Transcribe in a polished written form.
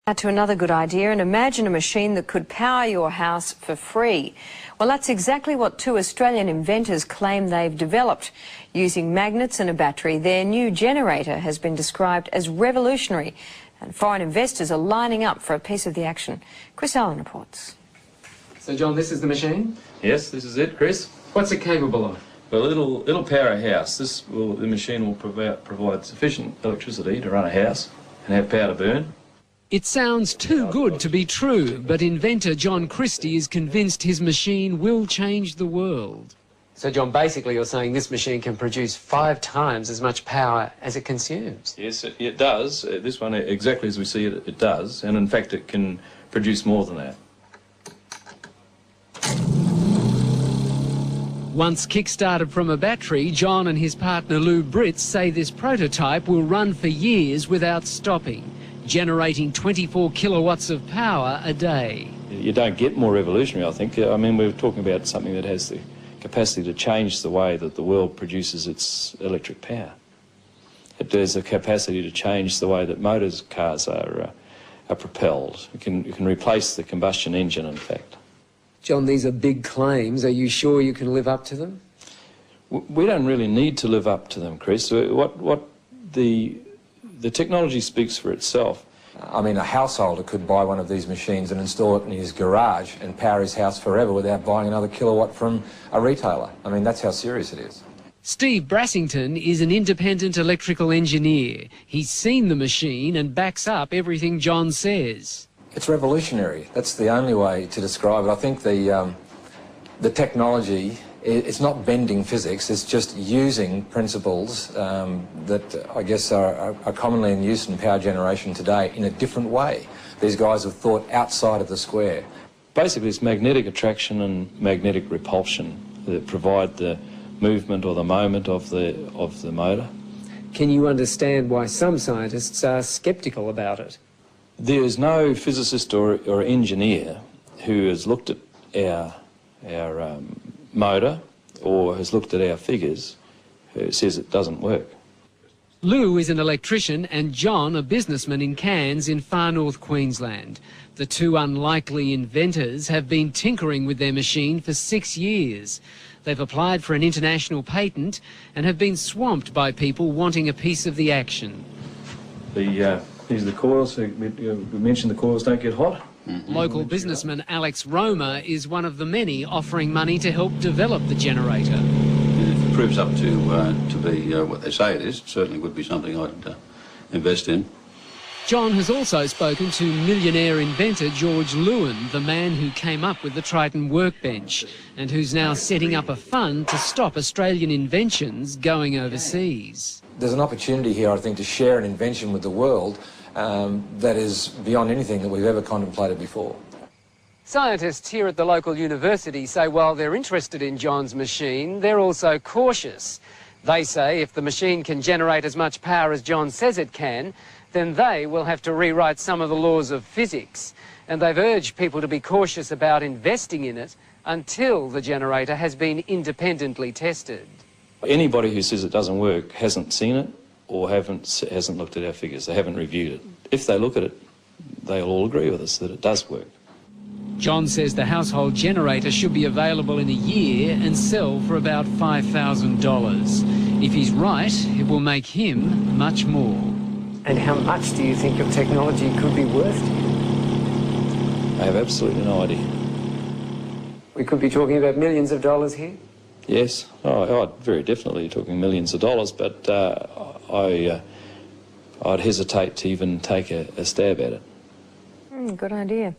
Now to another good idea, and imagine a machine that could power your house for free. Well, that's exactly what two Australian inventors claim they've developed. Using magnets and a battery, their new generator has been described as revolutionary, and foreign investors are lining up for a piece of the action. Chris Allen reports. So, John, this is the machine? Yes, this is it, Chris. What's it capable of? Well, it'll power a house. The machine will provide sufficient electricity to run a house and have power to burn. It sounds too good to be true, but inventor John Christie is convinced his machine will change the world. So, John, basically you're saying this machine can produce 5 times as much power as it consumes? Yes, it does. This one, exactly as we see it, it does. And in fact, it can produce more than that. Once kick-started from a battery, John and his partner Lou Britz say this prototype will run for years without stopping, generating 24 kilowatts of power a day. You don't get more revolutionary, I think. I mean, we're talking about something that has the capacity to change the way that the world produces its electric power. It has the capacity to change the way that cars are propelled. It can replace the combustion engine, in fact. John, these are big claims. Are you sure you can live up to them? We don't really need to live up to them, Chris. The technology speaks for itself. I mean, a householder could buy one of these machines and install it in his garage and power his house forever without buying another kilowatt from a retailer. I mean, that's how serious it is. Steve Brassington is an independent electrical engineer. He's seen the machine and backs up everything John says. It's revolutionary. That's the only way to describe it. I think the technology, it's not bending physics, it's just using principles that I guess are commonly in use in power generation today in a different way. These guys have thought outside of the square. Basically, it's magnetic attraction and magnetic repulsion that provide the movement or the moment of the motor. Can you understand why some scientists are sceptical about it? There is no physicist or engineer who has looked at our motor or has looked at our figures who says it doesn't work. Lou is an electrician and John a businessman in Cairns in far north Queensland. The two unlikely inventors have been tinkering with their machine for 6 years. They've applied for an international patent and have been swamped by people wanting a piece of the action. These are the coils. We mentioned the coils don't get hot. Local businessman Alex Roma is one of the many offering money to help develop the generator. If it proves up to be what they say it is, it certainly would be something I'd invest in. John has also spoken to millionaire inventor George Lewin, the man who came up with the Triton workbench and who's now setting up a fund to stop Australian inventions going overseas. There's an opportunity here, I think, to share an invention with the world that is beyond anything that we've ever contemplated before. Scientists here at the local university say while they're interested in John's machine, they're also cautious. They say if the machine can generate as much power as John says it can, then they will have to rewrite some of the laws of physics. And they've urged people to be cautious about investing in it until the generator has been independently tested. Anybody who says it doesn't work hasn't seen it or hasn't looked at our figures. They haven't reviewed it. If they look at it, they'll all agree with us that it does work. John says the household generator should be available in a year and sell for about $5,000. If he's right, it will make him much more. And how much do you think your technology could be worth to you? I have absolutely no idea. We could be talking about millions of dollars here? Yes, very definitely talking millions of dollars, but I'd hesitate to even take a stab at it. Good idea.